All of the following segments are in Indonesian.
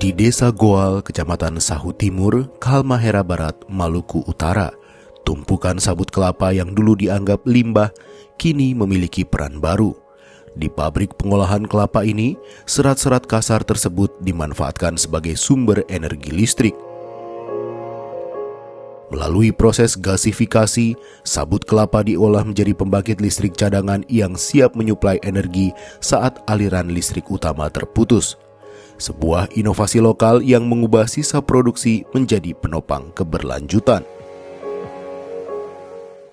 Di Desa Goal, Kecamatan Sahu Timur, Halmahera Barat, Maluku Utara, tumpukan sabut kelapa yang dulu dianggap limbah kini memiliki peran baru. Di pabrik pengolahan kelapa ini, serat-serat kasar tersebut dimanfaatkan sebagai sumber energi listrik. Melalui proses gasifikasi, sabut kelapa diolah menjadi pembangkit listrik cadangan yang siap menyuplai energi saat aliran listrik utama terputus. Sebuah inovasi lokal yang mengubah sisa produksi menjadi penopang keberlanjutan.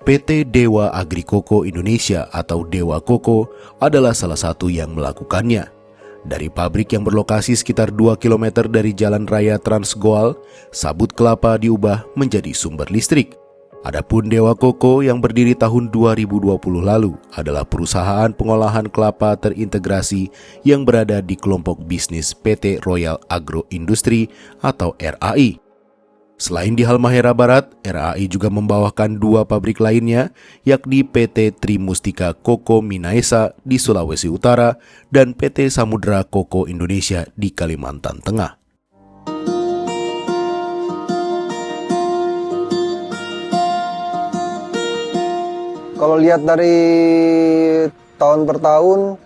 PT Dewa Agrikoko Indonesia atau Dewa Koko adalah salah satu yang melakukannya. Dari pabrik yang berlokasi sekitar 2 km dari Jalan Raya Transgoal, sabut kelapa diubah menjadi sumber listrik. Adapun Dewa Koko yang berdiri tahun 2020 lalu adalah perusahaan pengolahan kelapa terintegrasi yang berada di kelompok bisnis PT Royal Agro Industri atau RAI. Selain di Halmahera Barat, RAI juga membawakan 2 pabrik lainnya, yakni PT Trimustika Koko Minaesa di Sulawesi Utara dan PT Samudra Koko Indonesia di Kalimantan Tengah. Kalau lihat dari tahun per tahun,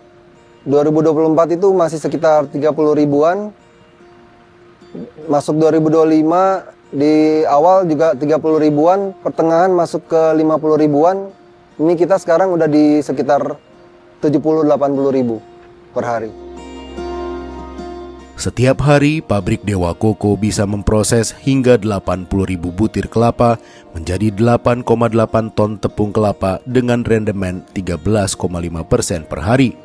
2024 itu masih sekitar 30 ribuan. Masuk 2025 di awal juga 30 ribuan, pertengahan masuk ke 50 ribuan. Ini kita sekarang udah di sekitar 70-80 ribu per hari. Setiap hari, pabrik Dewa Koko bisa memproses hingga 80.000 butir kelapa menjadi 8,8 ton tepung kelapa dengan rendemen 13,5% per hari.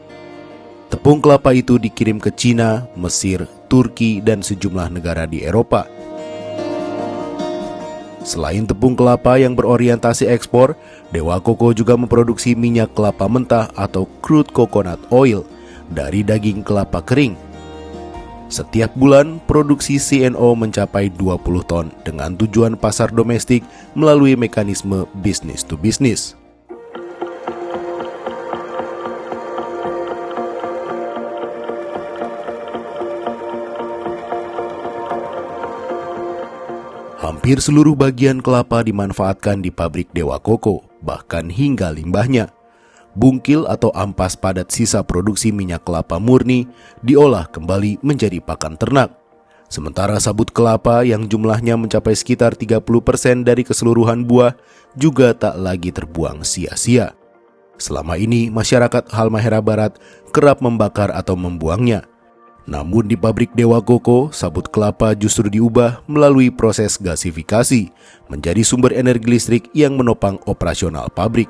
Tepung kelapa itu dikirim ke Cina, Mesir, Turki, dan sejumlah negara di Eropa. Selain tepung kelapa yang berorientasi ekspor, Dewa Koko juga memproduksi minyak kelapa mentah atau crude coconut oil dari daging kelapa kering. Setiap bulan, produksi CNO mencapai 20 ton dengan tujuan pasar domestik melalui mekanisme business to business. Hampir seluruh bagian kelapa dimanfaatkan di pabrik Dewa Koko, bahkan hingga limbahnya. Bungkil atau ampas padat sisa produksi minyak kelapa murni diolah kembali menjadi pakan ternak. Sementara sabut kelapa yang jumlahnya mencapai sekitar 30% dari keseluruhan buah juga tak lagi terbuang sia-sia. Selama ini masyarakat Halmahera Barat kerap membakar atau membuangnya. Namun di pabrik Dewa Koko, sabut kelapa justru diubah melalui proses gasifikasi menjadi sumber energi listrik yang menopang operasional pabrik.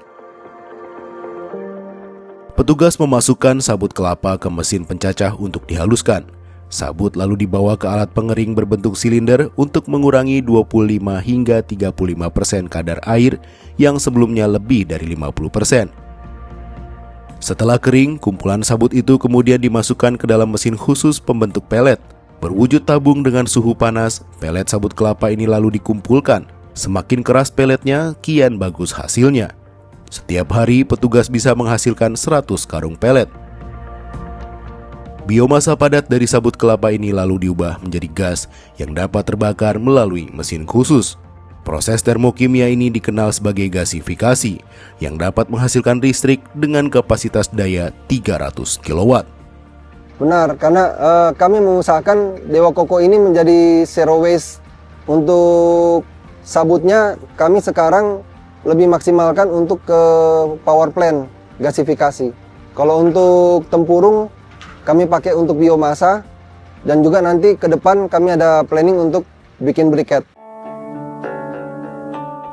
Petugas memasukkan sabut kelapa ke mesin pencacah untuk dihaluskan. Sabut lalu dibawa ke alat pengering berbentuk silinder untuk mengurangi 25 hingga 35% kadar air yang sebelumnya lebih dari 50%. Setelah kering, kumpulan sabut itu kemudian dimasukkan ke dalam mesin khusus pembentuk pelet. Berwujud tabung dengan suhu panas, pelet sabut kelapa ini lalu dikumpulkan. Semakin keras peletnya, kian bagus hasilnya. Setiap hari petugas bisa menghasilkan 100 karung pelet. Biomasa padat dari sabut kelapa ini lalu diubah menjadi gas yang dapat terbakar melalui mesin khusus. Proses termokimia ini dikenal sebagai gasifikasi yang dapat menghasilkan listrik dengan kapasitas daya 300 kW. Benar, karena kami mengusahakan Dewa Koko ini menjadi zero waste. Untuk sabutnya kami sekarang lebih maksimalkan untuk ke power plant gasifikasi. Kalau untuk tempurung kami pakai untuk biomasa, dan juga nanti ke depan kami ada planning untuk bikin briket.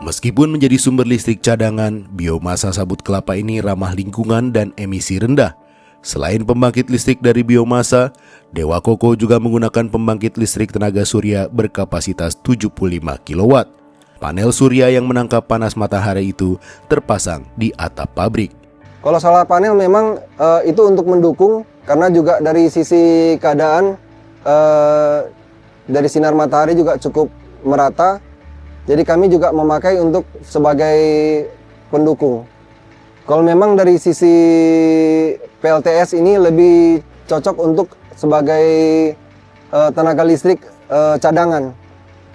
Meskipun menjadi sumber listrik cadangan, biomasa sabut kelapa ini ramah lingkungan dan emisi rendah. Selain pembangkit listrik dari biomasa, Dewa Koko juga menggunakan pembangkit listrik tenaga surya berkapasitas 75 kW. Panel surya yang menangkap panas matahari itu terpasang di atap pabrik. Kalau solar panel memang itu untuk mendukung, karena juga dari sisi keadaan dari sinar matahari juga cukup merata. Jadi kami juga memakai untuk sebagai pendukung. Kalau memang dari sisi PLTS ini lebih cocok untuk sebagai tenaga listrik cadangan.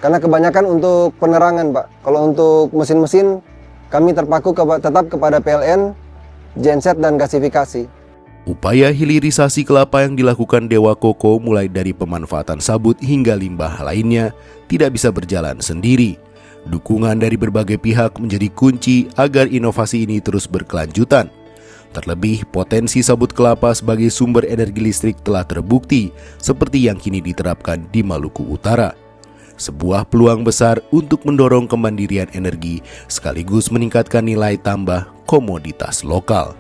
Karena kebanyakan untuk penerangan, Pak. Kalau untuk mesin-mesin, kami terpaku tetap kepada PLN, genset, dan gasifikasi. Upaya hilirisasi kelapa yang dilakukan Dewa Koko mulai dari pemanfaatan sabut hingga limbah lainnya tidak bisa berjalan sendiri. Dukungan dari berbagai pihak menjadi kunci agar inovasi ini terus berkelanjutan. Terlebih, potensi sabut kelapa sebagai sumber energi listrik telah terbukti seperti yang kini diterapkan di Maluku Utara. Sebuah peluang besar untuk mendorong kemandirian energi sekaligus meningkatkan nilai tambah komoditas lokal.